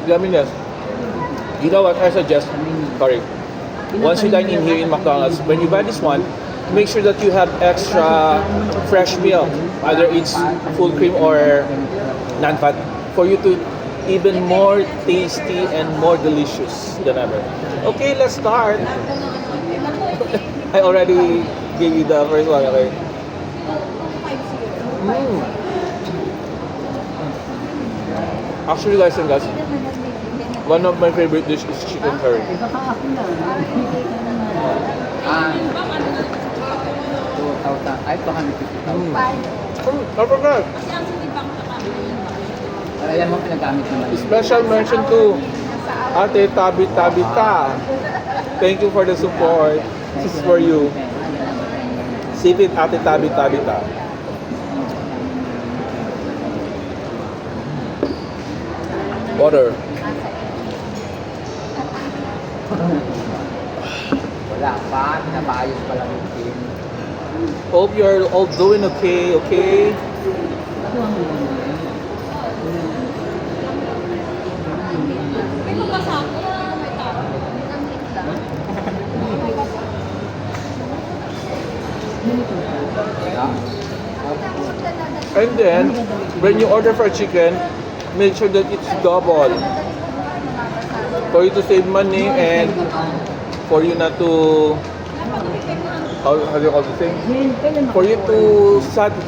Yumminess. You know what I suggest? Sorry. Once you dine in here in McDonald's, when you buy this one, make sure that you have extra fresh milk. Either it's full cream or non-fat. For you to even more tasty and more delicious than ever. Okay, let's start. I already gave you the first one, okay? Mm. Actually, guys and guys, one of my favorite dish is chicken curry. Ay, 250,000. I forgot. Ayan mo pinagamit naman. Special mention to Ate Tabita. Thank you for the support. This is for you. Save it, Ate Tabita. Water. Wala pa, nabayos pa lang yung team. Hope you're all doing okay? And then, when you order for chicken, make sure that it's double. For you to save money and for you not to, how do you call this thing? For you to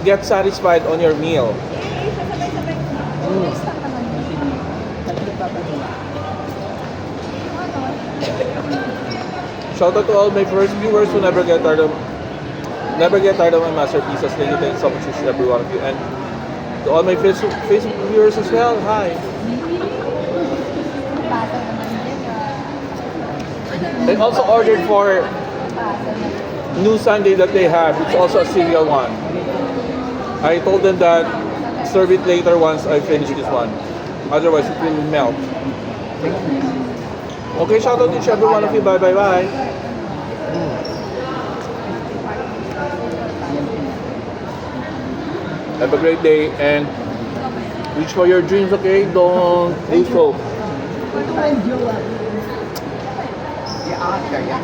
get satisfied on your meal. Shout out to all my first viewers who never get tired of my masterpieces. Thank you so much to every one of you. And to all my Facebook viewers as well, hi. I also ordered for new sundae that they have. It's also a cereal one. I told them that serve it later once I finish this one. Otherwise it will melt. Okay, shout out to each every one of you. Bye. Have a great day and reach for your dreams, okay? Don't lose hope. Si Oscar yan.